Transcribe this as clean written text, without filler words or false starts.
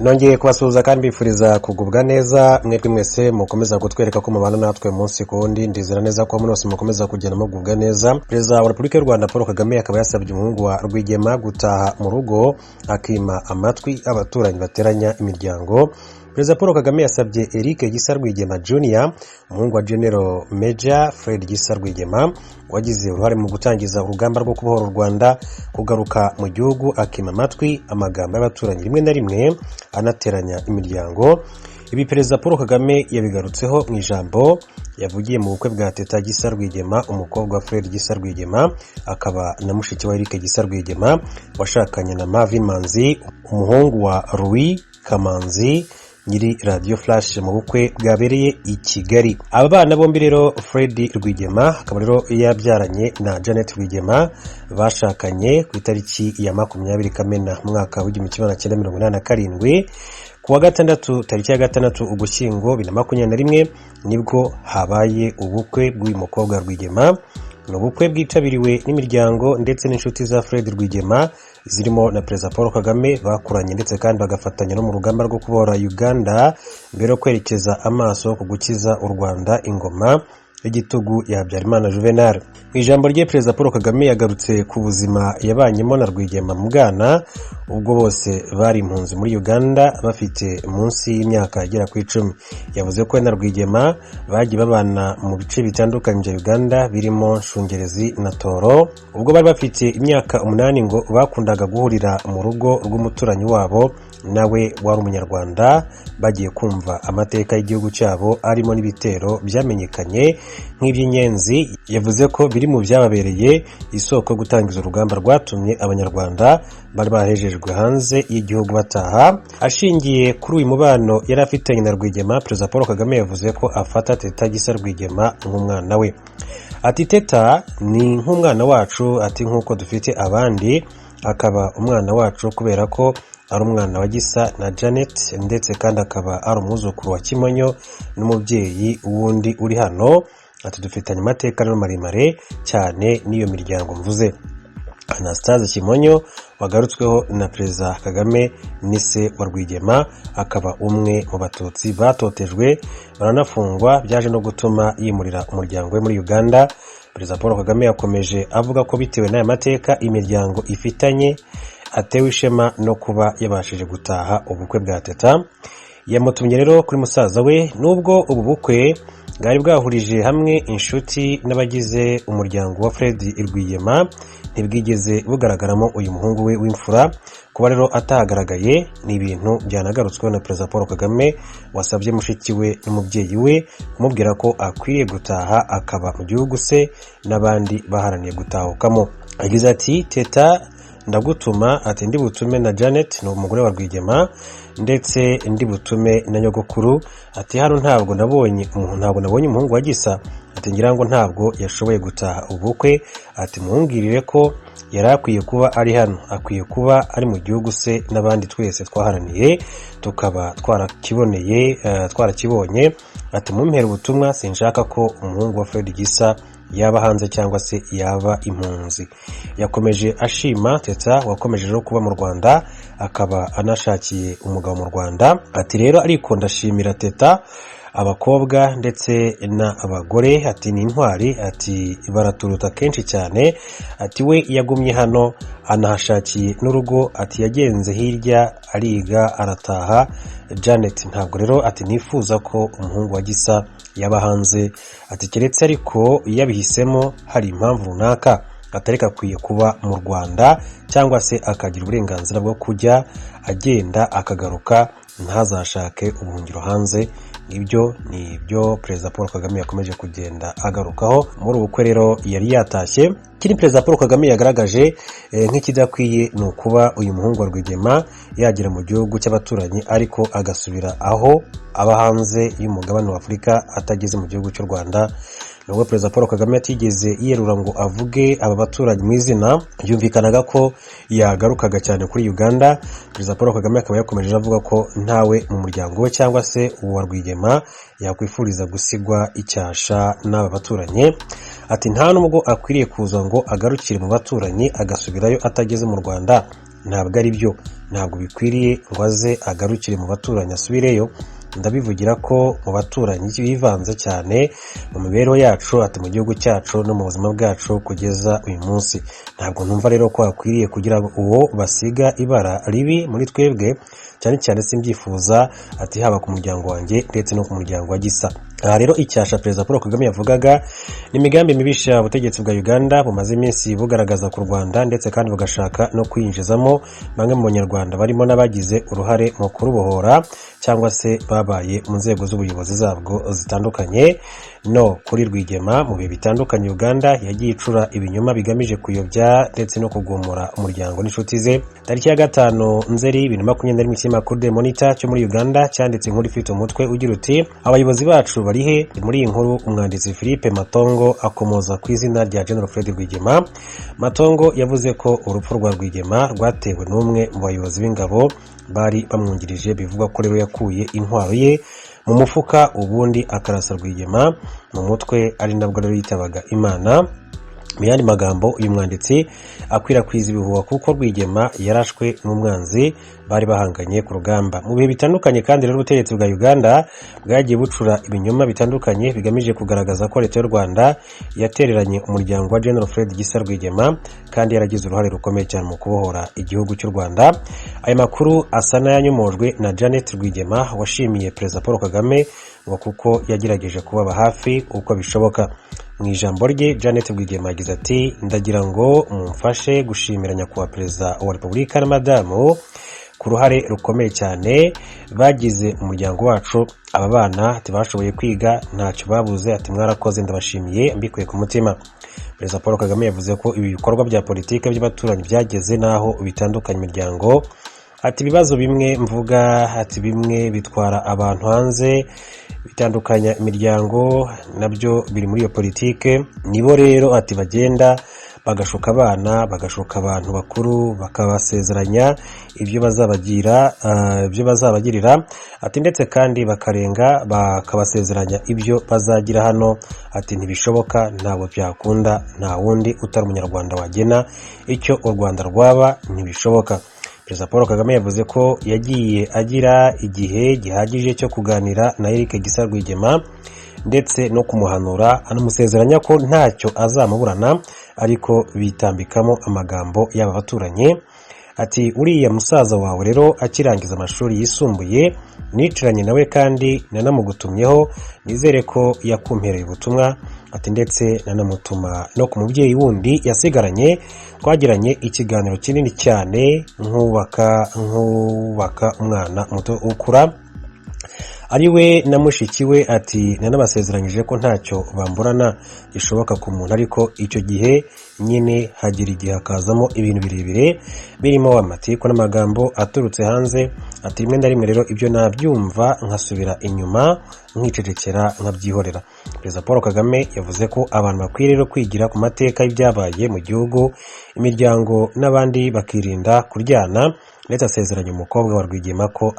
Nongeye kubasuhuza kandi bifuriza kugubwa neza mwebwe mwese mukomeza kutwereka ko mubana natwe munsi kundi ndizera neza ko mwese mukomeza kugenda mugubwa neza. Perezida wa Repubulika y'u Rwanda Paul Kagame akaba yasabye umuhungu wa Rwigema gutaha mu rugo akima amatwi abaturanyi bateranya imiryango. Perezida Paul Kagame yasabye Gisa Rwigema Junior, umuhungu wa General Major Fred Gisa Rwigema wagize uruhare mu gutangiza urugamba rwo kubohora u Rwanda kugaruka mu gihugu akima amatwi amagambo y'abaturanyi rimwe na rimwe anateranya imiryango. Ibi Perezida Paul Kagame yabigarutseho mu ijambo yavugiye mu bukwe bwa Teta Gisa Rwigema, umukobwa wa Fred Gisa Rwigema akaba na mushiki wa Gisa Rwigema washakanye na Mavi Manzi, umuhungu wa Rwigema nyiri Radio Flash mu bukwe bwabereye i Kigali. Aba bana bombi rero Fred Rwigema akaba rero yabyaranye na Janet Rwigema bashakanye ku itariki ya 20 Kamena mwaka wa 1987. Kuwa gatandatu tariki ya gatandatu Ugushyingo 2021 nibwo habaye ubukwe bw'uyu mukobwa Rwigema. Ubukwe bwitabiriwe n'imiryango ndetse n'inshuti za Fred Rwigema zirimo na Perezida Paul Kagame bakuranye ndetse kandi bagafatanya no mu rugamba rwo kubohora Uganda mbere yo kwerekeza amaso ku gukiza u Rwanda ingoma y'igitugu ya Habyarimana Juvenal. Mu ijambo rye Perezida Paul Kagame yagarutse ku buzima yabanyemo na Rwigema mu Bwana ubwo bose bari impunzi muri Uganda bafite munsi y'imyaka igera ku 10. Yavuze ko na Rwigema bagiye babana mu bice bitandukanye bya Uganda birimo Nshungerezi na Toro. Ubwo bari bafite imyaka 8 ngo bakundaga guhurira mu rugo rw'umuturanyi wabo nawe wari umunyarwanda bagiye kumva amateka y'igihugu cyabo arimo n'ibitero byamenyekanye nk'iby'inyenzi. Yavuze ko biri mu byababereye isoko gutangiza urugamba rwatumye abanyarwanda bari bahejejwe hanze y'igihugu bataha. Ashingiye kuri uyu mubano yari afitanye na Rwigema, Perezida Paul Kagame yavuze ko afata Teta Gisa Rwigema nk'umwana we. Ati Teta ni nk'umwana wacu, ati nk'uko dufite abandi akaba umwana wacu kubera ko ari umwana wa Gisa na Janet ndetse kandi akaba ari umwuzukuru wa Kimonyo n'umubyeyi wundi uri hano. Ati dufitanye amateka rero maremare cyane n'iyo miryango mvuze. Anastase Kimonyo wagarutsweho na Perezida Kagame nise wa Rwigema akaba umwe mu batutsi batotejwe baranafungwa byaje no gutuma yimurira umuryango we muri Uganda. Perezida Paul Kagame yakomeje avuga ko bitewe n'aya mateka imiryango ifitanye atewe ishema no kuba yabashije gutaha ubukwe bwa Teta. Yamutumye rero kuri musaza we nubwo ubu bukwe bwari bwahurije hamwe inshuti n'abagize umuryango wa Fred Rwigema ntibwigeze bugaragaramo uyu muhungu we w'imfura. Kuba rero atahagaragaye ni ibintu byanagarutsweho na Perezida Paul Kagame wasabye mushiki we n'umubyeyi we kumubwira ko akwiriye gutaha akaba mu gihugu se n'abandi baharaniye gutahukamo. Agize ati Teta ndagutuma, ati ndi butume na Janet no umugore wa Rwigema ndetse ndi butume na nyogokuru. Ati hano ntabwo nabonye umuhungu wa Gisa, ati ngira ngo ntabwo yashoboye gutaha ubukwe. Ati mumbwirire ko yari akwiye kuba ari hano, akwiye kuba ari mu gihugu se n'abandi twese twaharaniye tukaba twarakibonye. Ati mumpera ubutumwa, sinshaka ko umuhungu wa Fred Gisa yaba hanze cyangwa se yaba impunzi. Yakomeje ashima Teta wakomeje rero kuba mu Rwanda akaba anashakiye umugabo mu Rwanda. Ati rero ariko ndashimira Teta abakobwa ndetse n'abagore, ati ni intwari, ati baraturuta kenshi cyane. Ati we yagumye hano anahashakiye n'urugo, ati yagenze hirya ariga arataha. Janet ntabwo rero ati nifuza ko umuhungu wa Gisa yaba hanze, ati keretse ariko yabihisemo hari impamvu runaka atareka akwiye kuba mu Rwanda cyangwa se akagira uburenganzira bwo kujya agenda akagaruka ntazashake ubuhungiro hanze. Ibyo ni byo Perezida Paul Kagame yakomeje kugenda agarukaho muri ubukwe rero yari yatashye. Kini Perezida Paul Kagame yagaragaje nk'ikidakwiye ni ukuba uyu muhungu wa Rwigema yagera mu gihugu cy'abaturanyi ariko agasubira aho aba hanze y'umugabane wa Afurika atageze mu gihugu cy'u Rwanda. Nubwo Perezida Paul Kagame atigeze yerura ngo avuge aba baturanyi mu izina, yumvikanaga ko yagarukaga cyane kuri Uganda. Perezida Paul Kagame akaba yakomeje avuga ko ntawe mu muryango we cyangwa se uwa Rwigema yakwifuriza gusigwa icyasha n'aba baturanyi. Ati nta nubwo akwiriye kuza ngo agarukire mu baturanyi agasubirayo atageze mu Rwanda, ntabwo ari byo. ntabwo bikwiriye ngo aze agarukire mu baturanyi asubireyo. Ndabivugira ko mu baturanyi bivanze cyane mu mibereho yacu ati mu gihugu cyacu no mu buzima bwacu kugeza uyu munsi. Ntabwo numva rero ko akwiriye kugira uwo basiga ibara ribi muri twebwe, cyane cyane simbyifuza ati haba ku muryango wanjye ndetse no ku muryango wa Gisa. Aha rero icyasha Perezida Paul Kagame yavugaga ni imigambi mibisha ubutegetsi bwa Uganda bumaze iminsi bugaragaza ku Rwanda, ndetse kandi bugashaka no kwinjizamo bamwe mu banyarwanda barimo n'abagize uruhare mu kurubohora cyangwa se babaye mu nzego z'ubuyobozi zabwo zitandukanye. No kuri Rwigema mu bihe bitandukanye Uganda yagiye icura ibinyoma bigamije kuyobya ndetse no kugumura umuryango n'inshuti ze. Tariki ya 5 Nzeri 2021 ikinyamakuru The Monitor cyo muri Uganda cyanditse inkuru ifite umutwe ugira uti abayobozi bacu barihe. Muri iyi nkuru umwanditsi Philippe Matongo akomoza ku izina rya General Fred Rwigema. Matongo yavuze ko urupfu rwa Rwigema rwatewe n'umwe mu bayobozi b'ingabo bari bamwungirije, bivugwa ko rero yakuye intwaro ye mu mufuka ubundi akarasa Rwigema mu mutwe, ari nabwo rero yitabaga Imana. Mu yandi magambo uyu mwanditsi akwirakwiza ibihuha kuko Rwigema yarashwe n'umwanzi bari bahanganye ku rugamba. Mu bihe bitandukanye kandi rero ubutegetsi bwa Uganda bwagiye bucura ibinyoma bitandukanye bigamije kugaragaza ko leta y'u Rwanda yatereranye umuryango wa General Fred Gisa Rwigema kandi yaragize uruhare rukomeye cyane mu kubohora igihugu cy'u Rwanda. Aya makuru asa n'ayanyomojwe na Janet Rwigema washimiye Perezida Paul Kagame ngo kuko yagerageje kubaba hafi uko bishoboka. Mu ijambo rye Janet Rwigema yagize ati ndagira ngo mumfashe gushimira nyakubahwa Perezida wa Repubulika na Madamu ku ruhare rukomeye cyane bagize umuryango wacu. Aba bana ati bashoboye kwiga ntacyo babuze, ati mwarakoze ndabashimiye mbikuye ku mutima. Perezida Paul Kagame yavuze ko ibi bikorwa bya politike by'abaturanyi byageze naho bitandukanye imiryango. Ati ibibazo bimwe mvuga ati bimwe bitwara abantu hanze bitandukanya imiryango, nabyo biri muri iyo politike. Nibo rero ati bagenda bagashuka abana, bagashuka abantu bakuru, bakabasezeranya ibyo bazabagirira ati ndetse kandi bakarenga bakabasezeranya ibyo bazagira hano. Ati ntibishoboka, ntabwo byakunda, nta wundi utari umunyarwanda wagena icyo u Rwanda rwaba, ntibishoboka. Perezida Paul Kagame yavuze ko yagiye agira igihe gihagije cyo kuganira na Gisa Rwigema ndetse no kumuhanura, anamusezeranya ko ntacyo azamuburana, ariko bitambikamo amagambo y'aba baturanyi. Ati uriya musaza wawe rero akirangiza amashuri yisumbuye nicaranye nawe kandi nanamugutumyeho, nizere ko yakumpereye ubutumwa. Ati ndetse nanamutuma no ku mubyeyi wundi yasigaranye, twagiranye ikiganiro kinini cyane nkubaka umwana muto ukura ari we na mushiki we. Ati nanabasezeranyije ko ntacyo bamburana gishoboka ku muntu, ariko icyo gihe nyine hagira igihe hakazamo ibintu birebire birimo amatiku n'amagambo aturutse hanze. Ati rimwe na rimwe rero ibyo nabyumva nkasubira inyuma nkicecekera nkabyihorera. Perezida Paul Kagame yavuze ko abantu bakwiye rero kwigira ku mateka y'ibyabaye mu gihugu, imiryango n'abandi bakirinda kuryana, ndetse asezeranya umukobwa wa Rwigema ko